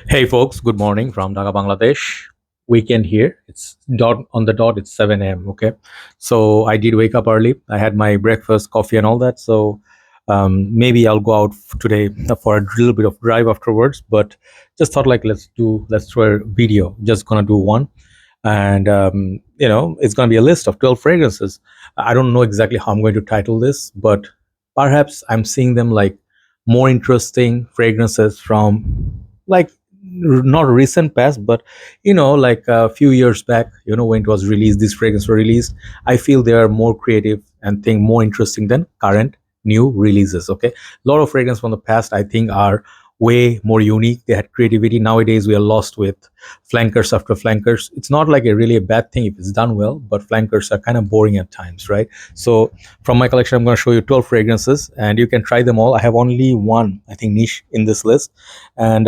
Hey folks, good morning from Dhaka, Bangladesh. Weekend here. It's dot on the dot. It's 7 a.m. Okay, so I did wake up early. I had my breakfast, coffee, and all that. So maybe I'll go out today for a little bit of drive afterwards. But just thought like let's do a video. Just gonna do one, and it's gonna be a list of 12 fragrances. I don't know exactly how I'm going to title this, but perhaps I'm seeing them like more interesting fragrances from like not recent past, but like a few years back, when it was released, these fragrances were released. I feel they are more creative and think more interesting than current new releases. Okay, a lot of fragrances from the past I think are way more unique. They had creativity. Nowadays we are lost with flankers after flankers. It's not like a really a bad thing if it's done well, but flankers are kind of boring at times, right? So from my collection I'm going to show you 12 fragrances and you can try them all. I have only one, I think, niche in this list, and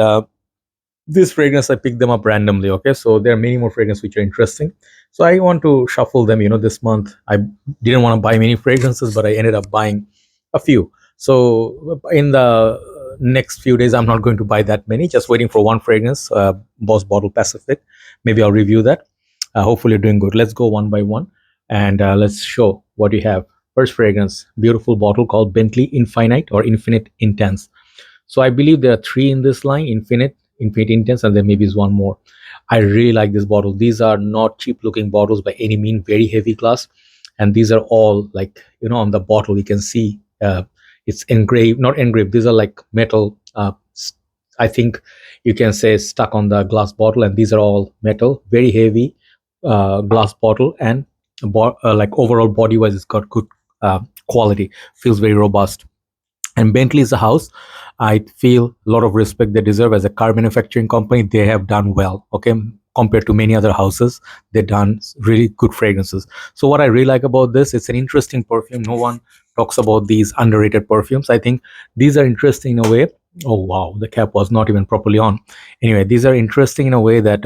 this fragrance I picked them up randomly. Okay, so there are many more fragrances which are interesting, so I want to shuffle them. This month I didn't want to buy many fragrances, but I ended up buying a few. So in the next few days I'm not going to buy that many, just waiting for one fragrance, Boss Bottle Pacific. Maybe I'll review that. Hopefully you're doing good. Let's go one by one, and let's show what you have. First fragrance, beautiful bottle called Bentley Infinite or Infinite Intense. So I believe there are three in this line: Infinite Intense, and there maybe is one more. I really like this bottle. These are not cheap looking bottles by any mean, very heavy glass. And these are all like, on the bottle, you can see it's engraved, not engraved. These are like metal, I think you can say stuck on the glass bottle. And these are all metal, very heavy glass bottle. And like overall body wise, it's got good quality, feels very robust. And Bentley is a house I feel a lot of respect they deserve as a car manufacturing company. They have done well, okay, compared to many other houses. They've done really good fragrances. So what I really like about this, it's an interesting perfume. No one talks about these underrated perfumes. I think these are interesting in a way. Oh wow, the cap was not even properly on. Anyway, these are interesting in a way that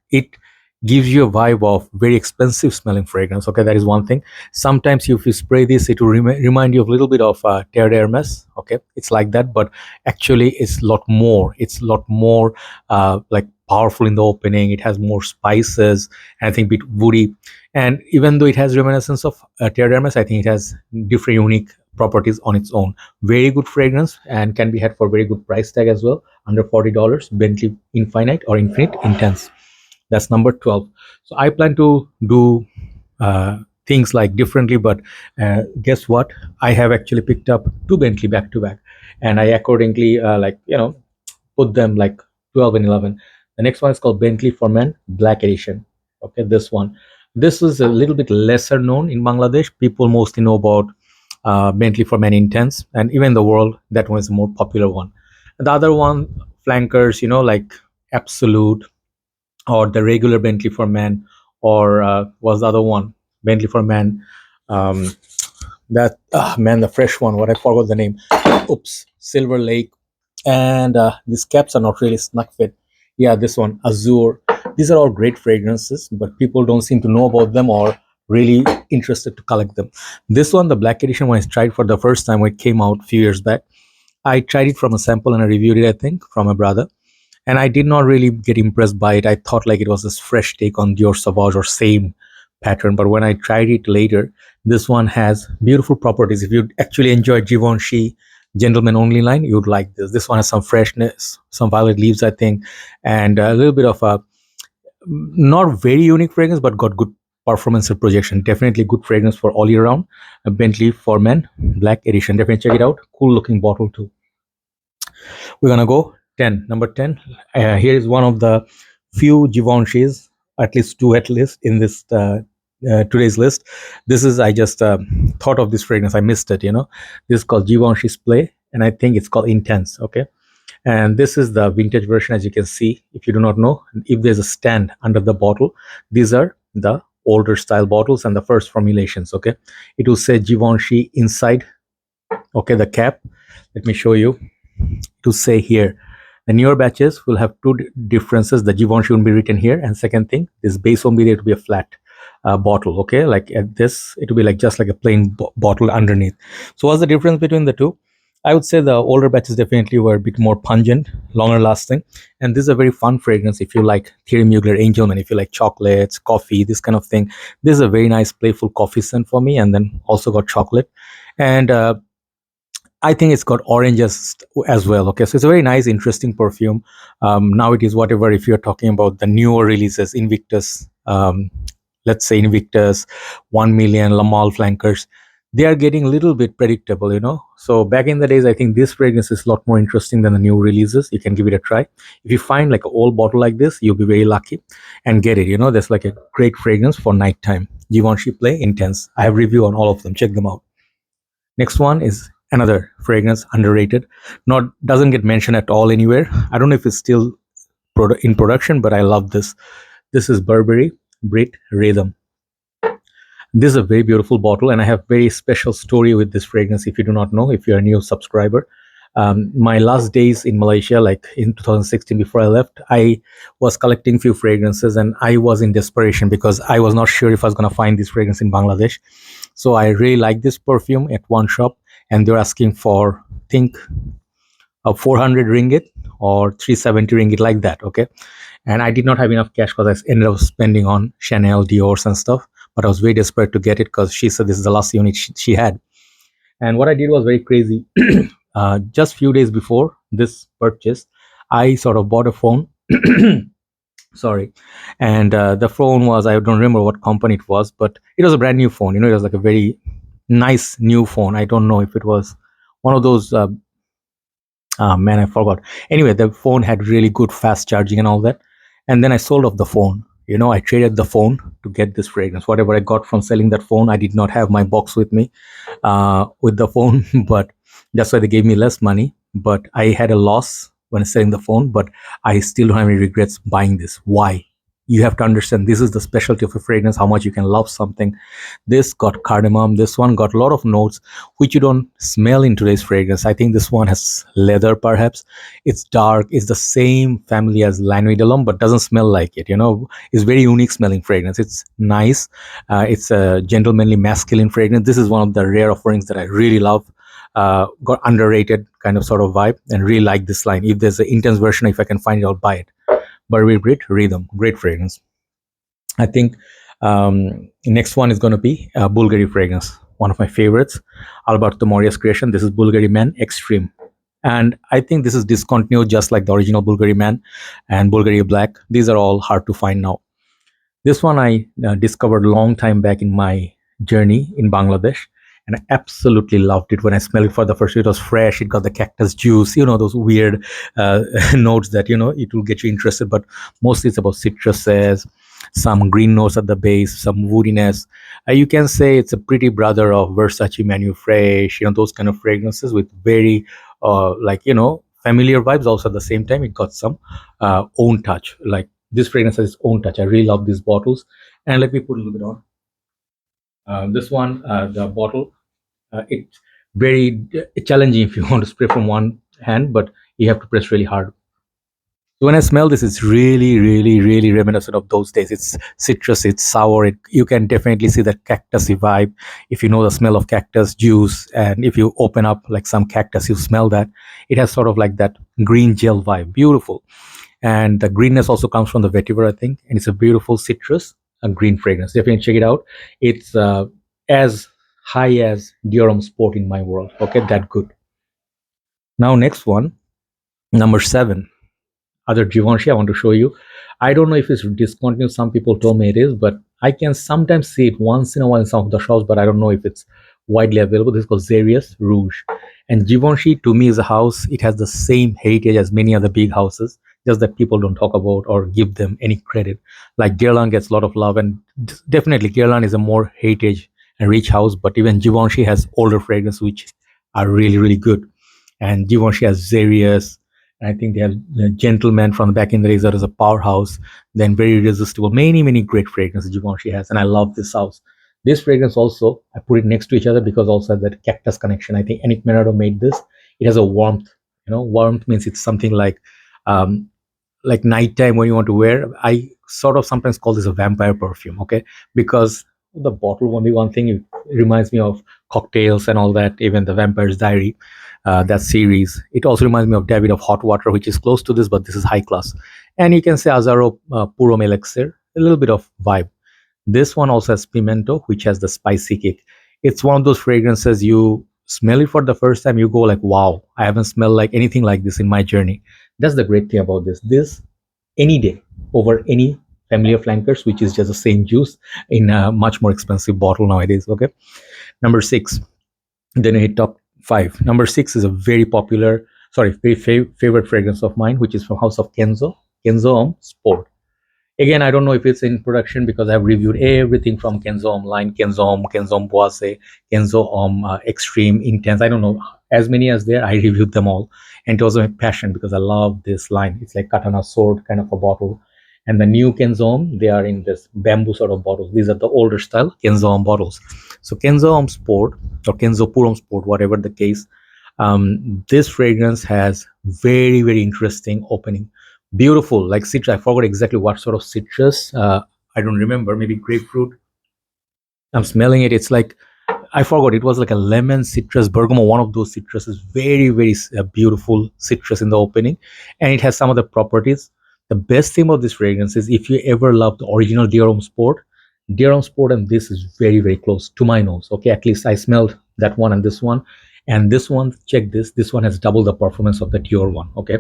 it gives you a vibe of very expensive smelling fragrance. Okay, that is one thing. Sometimes if you spray this, it will remind you of a little bit of Terre d'Hermes. Okay, it's like that, but actually it's a lot more. It's a lot more like powerful in the opening. It has more spices, and I think bit woody. And even though it has reminiscence of Terre d'Hermes, I think it has different unique properties on its own. Very good fragrance and can be had for very good price tag as well, under $40. Bentley Infinite or Infinite Intense. That's number 12. So I plan to do things like differently, but guess what? I have actually picked up two Bentley back to back, and I accordingly put them like 12 and 11. The next one is called Bentley for Men Black Edition. Okay, this one. This is a little bit lesser known in Bangladesh. People mostly know about Bentley for Men Intense, and even in the world, that one is a more popular one. The other one, flankers, like Absolute, or the regular Bentley for Men, or was the other one Bentley for Men? Um, that man, the fresh one. What I forgot the name. Oops, Silver Lake, and these caps are not really snug fit. Yeah, this one, Azure. These are all great fragrances, but people don't seem to know about them or really interested to collect them. This one, the Black Edition, when I tried for the first time when it came out a few years back, I tried it from a sample and I reviewed it, I think, from a brother, and I did not really get impressed by it. I thought like it was this fresh take on Dior Sauvage or same pattern. But when I tried it later, this one has beautiful properties. If you actually enjoy Givenchy Gentleman Only line, you would like this. This one has some freshness, some violet leaves, I think, and a little bit of a not very unique fragrance, but got good performance and projection. Definitely good fragrance for all year round. A Bentley for Men Black Edition. Definitely check it out. Cool looking bottle too. We're gonna go 10. Number 10. Here is one of the few Givenchys, at least two at least in this today's list. This is I just thought of this fragrance. I missed it. This is called Givenchy's Play, and I think it's called Intense. Okay, and this is the vintage version, as you can see. If you do not know, if there's a stand under the bottle, these are the older style bottles and the first formulations. Okay, it will say Givenchy inside. Okay, the cap. Let me show you. To say here, the newer batches will have two differences. The Givenchy will be written here, and second thing, this base won't be there to be a flat bottle. Okay, like at this, it will be like just like a plain bottle underneath. So what's the difference between the two? I would say the older batches definitely were a bit more pungent, longer lasting, and this is a very fun fragrance if you like Thierry Mugler Angelman, if you like chocolates, coffee, this kind of thing. This is a very nice, playful coffee scent for me, and then also got chocolate, and I think it's got oranges as well. Okay, so it's a very nice, interesting perfume. Now it is whatever. If you're talking about the newer releases, Invictus, let's say Invictus, 1 million, Lamal Flankers, they are getting a little bit predictable, you know. So back in the days, I think this fragrance is a lot more interesting than the new releases. You can give it a try. If you find like an old bottle like this, you'll be very lucky and get it. You know, there's like a great fragrance for nighttime. Givenchy Play Intense. I have review on all of them. Check them out. Next one is another fragrance, underrated. Not doesn't get mentioned at all anywhere. I don't know if it's still in production, but I love this. This is Burberry Brit Rhythm. This is a very beautiful bottle, and I have very special story with this fragrance. If you do not know, if you're a new subscriber, my last days in Malaysia, like in 2016, before I left, I was collecting few fragrances, and I was in desperation because I was not sure if I was going to find this fragrance in Bangladesh. So I really like this perfume at one shop, and they're asking for, think, a 400 ringgit or 370 ringgit, like that. Okay, and I did not have enough cash because I ended up spending on Chanel, Dior's, and stuff. But I was very desperate to get it because she said this is the last unit she had. And what I did was very crazy. Just few days before this purchase, I sort of bought a phone. Sorry, and the phone was, I don't remember what company it was, but it was a brand new phone. You know, it was like a very nice new phone. I don't know if it was one of those. Man, I forgot. Anyway, the phone had really good fast charging and all that. And then I sold off the phone. You know, I traded the phone to get this fragrance. Whatever I got from selling that phone, I did not have my box with me with the phone, but that's why they gave me less money. But I had a loss when selling the phone, but I still don't have any regrets buying this. Why? You have to understand, this is the specialty of a fragrance, how much you can love something. This got cardamom, this one got a lot of notes which you don't smell in today's fragrance. I think this one has leather, perhaps. It's dark, it's the same family as Lanui de L'Homme, but doesn't smell like it. You know, it's very unique smelling fragrance. It's nice. It's a gentlemanly masculine fragrance. This is one of the rare offerings that I really love. Got underrated kind of sort of vibe, and really like this line. If there's an intense version, if I can find it, I'll buy it. Burberry Brit Rhythm, great fragrance. I think next one is going to be Bulgari fragrance, one of my favorites. Alberto Moria's creation. This is Bulgari Man Extreme. And I think this is discontinued just like the original Bulgari Man and Bulgari Black. These are all hard to find now. This one I discovered a long time back in my journey in Bangladesh, and I absolutely loved it when I smelled it for the first time. It was fresh. It got the cactus juice, you know, those weird notes that, you know, it will get you interested. But mostly it's about citruses, some green notes at the base, some woodiness. You can say it's a pretty brother of Versace Manu Fresh, you know, those kind of fragrances with very, like, you know, familiar vibes. Also at the same time, it got some own touch. Like this fragrance has its own touch. I really love these bottles. And let me put a little bit on. This one, the bottle, it's very challenging if you want to spray from one hand, but you have to press really hard. So when I smell this, it's really, really, really reminiscent of those days. It's citrus, it's sour. You can definitely see that cactusy vibe. If you know the smell of cactus juice, and if you open up like some cactus, you smell that. It has sort of like that green gel vibe. Beautiful. And the greenness also comes from the vetiver, I think. And it's a beautiful citrus, a green fragrance. Definitely check it out. It's as high as Dior Sport in my world. Okay, that good. Now, next one, number 7. Other Givenchy I want to show you. I don't know if it's discontinued. Some people told me it is, but I can sometimes see it once in a while in some of the shops, but I don't know if it's widely available. This is called Xeryus Rouge. And Givenchy to me is a house. It has the same heritage as many other big houses, just that people don't talk about or give them any credit. Like Guerlain gets a lot of love, and definitely Guerlain is a more heritage and rich house, but even Givenchy has older fragrances which are really, really good. And Givenchy has Xeryus. I think they have the Gentleman from back in the days that is a powerhouse. Then Very Irresistible. Many, many great fragrances Givenchy has, and I love this house. This fragrance also, I put it next to each other because also that cactus connection. I think Enic Menado made this. It has a warmth. You know, warmth means it's something like nighttime when you want to wear. I sort of sometimes call this a vampire perfume, okay? Because the bottle, only one thing, it reminds me of cocktails and all that, even the Vampire's Diary, that series. It also reminds me of David of Hot Water, which is close to this, but this is high class. And you can say Azaro Purom Elixir, a little bit of vibe. This one also has pimento, which has the spicy kick. It's one of those fragrances you smell it for the first time, you go like, wow, I haven't smelled like anything like this in my journey. That's the great thing about this. This any day over any familiar flankers, which is just the same juice in a much more expensive bottle nowadays. Okay. Number six. Then I hit top five. Number six is a very popular, sorry, very favorite fragrance of mine, which is from House of Kenzo, Kenzo Homme Sport. Again, I don't know if it's in production because I've reviewed everything from Kenzo Homme line, Kenzo Homme, Kenzo Homme Boise, Kenzo Homme Extreme, Intense. I don't know as many as there. I reviewed them all, and it was my passion because I love this line. It's like katana sword kind of a bottle. And the new Kenzo Homme, they are in this bamboo sort of bottles. These are the older style Kenzo Homme bottles. So Kenzo Homme Sport or Kenzo Purom Sport, whatever the case, this fragrance has very interesting opening. Beautiful, like citrus. I forgot exactly what sort of citrus. I don't remember. Maybe grapefruit. I'm smelling it. It's like, I forgot. It was like a lemon, citrus, bergamot. One of those citruses. Very beautiful citrus in the opening, and it has some of the properties. The best thing about this fragrance is if you ever love the original Dior Homme Sport, Dior Homme Sport and this is very close to my nose. Okay, at least I smelled that one and this one. And this one, check this. This one has double the performance of the Dior one. Okay,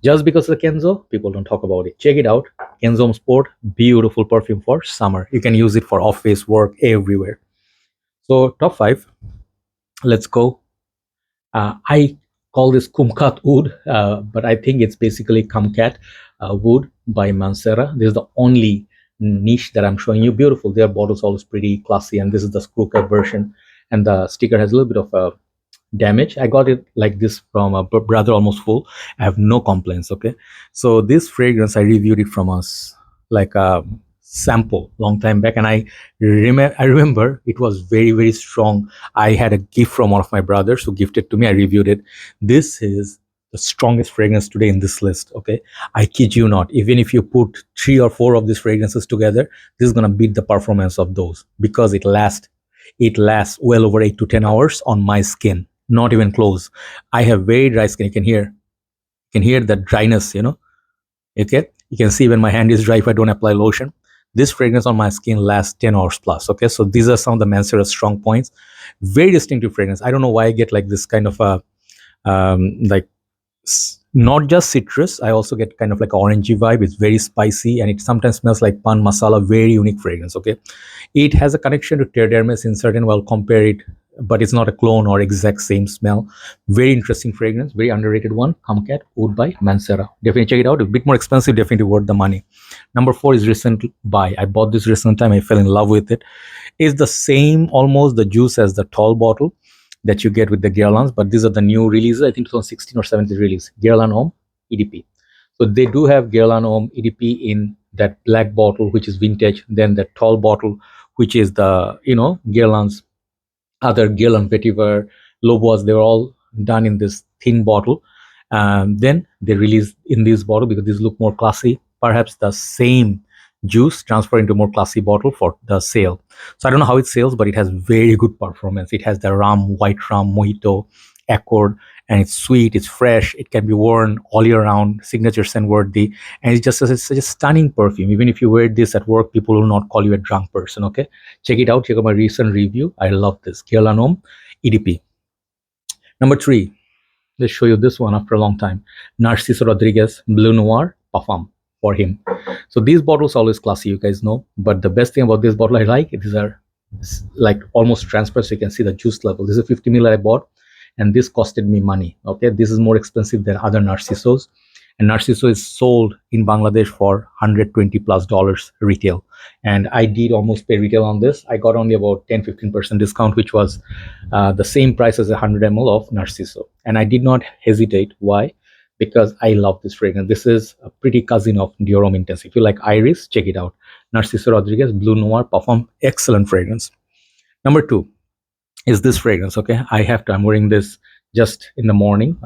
just because of the Kenzo, people don't talk about it. Check it out. Kenzo Homme Sport, beautiful perfume for summer. You can use it for office work everywhere. So top five. Let's go. I call this Kumkat wood, but I think it's basically Kumkat wood by Mancera. This is the only niche that I'm showing you. Beautiful. Their bottles always pretty classy, and this is the screw cap version. And the sticker has a little bit of a damage. I got it like this from a brother almost full. I have no complaints. Okay, so this fragrance I reviewed it from us like a sample long time back, and I remember it was very strong. I had a gift from one of my brothers who gifted to me. I reviewed it. This is the strongest fragrance today in this list. Okay, I kid you not. Even if you put 3 or 4 of these fragrances together, this is gonna beat the performance of those because it lasts well over 8 to 10 hours on my skin, not even close. I have very dry skin. You can hear the dryness, okay. You can see when my hand is dry if I don't apply lotion. This fragrance on my skin lasts 10 hours plus. Okay, so these are some of the Mancera strong points. Very distinctive fragrance. I don't know why I get like this kind of a like not just citrus. I also get kind of like an orangey vibe. It's very spicy and it sometimes smells like pan masala. Very unique fragrance. Okay, it has a connection to Terre d'Hermes in certain. Well, compare it, but it's not a clone or exact same smell. Very interesting fragrance, very underrated one. Kumkat Oud by Mancera. Definitely check it out. A bit more expensive, definitely worth the money. Number 4 is recent buy. I bought this recent time. I fell in love with it. It's the same almost the juice as the tall bottle that you get with the Guerlains, but these are the new releases. I think 2016 or 17 release. Guerlain Homme EDP. So they do have Guerlain Homme EDP in that black bottle, which is vintage. Then the tall bottle, which is the Guerlain's other Guerlain Vetiver, Lobos, they were all done in this thin bottle. Then they released in this bottle because these look more classy. Perhaps the same juice transfer into more classy bottle for the sale. So I don't know how it sells, but it has very good performance. It has the rum, white rum, mojito, accord, and it's sweet, it's fresh, it can be worn all year round, signature scent worthy, and it's such a stunning perfume. Even if you wear this at work, people will not call you a drunk person. Okay, check it out. Check out my recent review. I love this Guerlain Homme EDP. Number 3, let's show you this one after a long time. Narciso Rodriguez Bleu Noir Parfum for him. So these bottles are always classy, you guys know, but the best thing about this bottle I like, these are like almost transparent, so you can see the juice level. This is a 50 ml I bought, and this costed me money. Okay, this is more expensive than other Narcisos, and Narciso is sold in Bangladesh for $120+ retail, and I did almost pay retail on this. I got only about 10-15% discount, which was the same price as 100 ml of Narciso, and I did not hesitate. Why? Because I love this fragrance. This is a pretty cousin of Dior Homme Intense. If you like Iris, check it out. Narciso Rodriguez Bleu Noir Parfum, excellent fragrance. Number 2 is this fragrance. Okay, I'm wearing this just in the morning.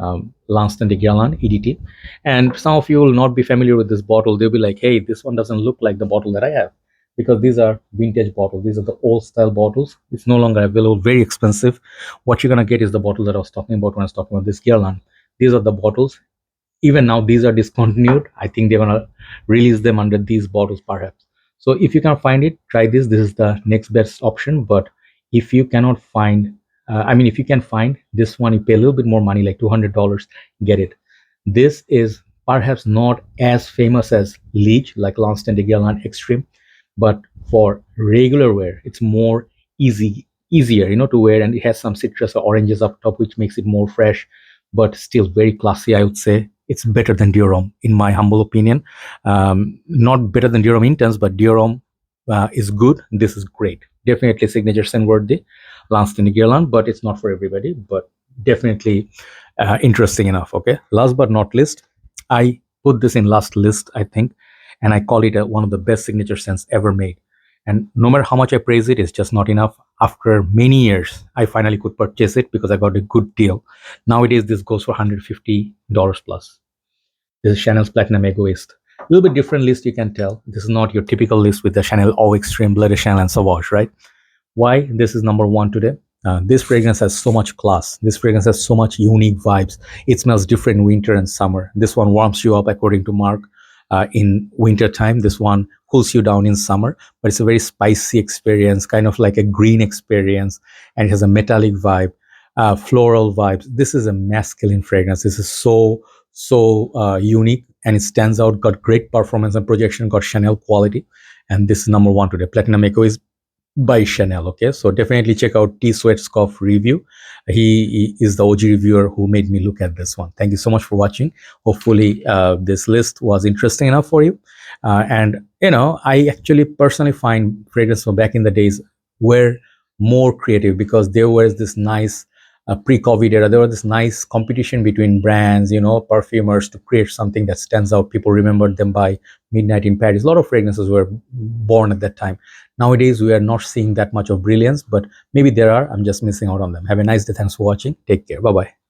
L'Instant Guerlain EDT, and some of you will not be familiar with this bottle. They'll be like, hey, this one doesn't look like the bottle that I have. because these are vintage bottles. These are the old style bottles. It's no longer available, very expensive. What you're gonna get is the bottle that I was talking about when I was talking about this Guerlain. These are the bottles. Even now these are discontinued. I think they're gonna release them under these bottles perhaps. So if you can find it, try this. This is the next best option. But if you cannot find, if you can find this one, you pay a little bit more money, like $200, get it. This is perhaps not as famous as Liege, like L'Instant EDT Man Extreme, but for regular wear it's more easier, to wear, and it has some citrus or oranges up top, which makes it more fresh, but still very classy. I would say it's better than Dior Homme, in my humble opinion. Not better than Dior Homme Intense, but Dior Homme is good. This is great. Definitely signature scent worthy, L'Instant EDT, but it's not for everybody. But definitely interesting enough. Okay. Last but not least, I put this in last list, I think, and I call it one of the best signature scents ever made. And no matter how much I praise it, it's just not enough. After many years, I finally could purchase it because I got a good deal. Nowadays, this goes for $150 plus. This is Chanel's Platinum Egoiste. A little bit different list, you can tell. This is not your typical list with the Chanel Eau Extreme, Bleu de Chanel, and Sauvage, right? Why this is number one today? This fragrance has so much class. This fragrance has so much unique vibes. It smells different in winter and summer. This one warms you up, according to Mark, in winter time. This one cools you down in summer, but it's a very spicy experience, kind of like a green experience, and it has a metallic vibe, floral vibes. This is a masculine fragrance. This is so unique, and it stands out. Got great performance and projection. Got Chanel quality, and this is number one today. Platinum Echo is by Chanel. Okay, so definitely check out T Sweatscoff review. He is the OG reviewer who made me look at this one. Thank you so much for watching. Hopefully this list was interesting enough for you. And I actually personally find fragrance from back in the days were more creative, because there was this nice pre-COVID era, there was this nice competition between brands, perfumers, to create something that stands out. People remembered them by Midnight in Paris. A lot of fragrances were born at that time. Nowadays, we are not seeing that much of brilliance, but maybe there are. I'm just missing out on them. Have a nice day. Thanks for watching. Take care. Bye-bye.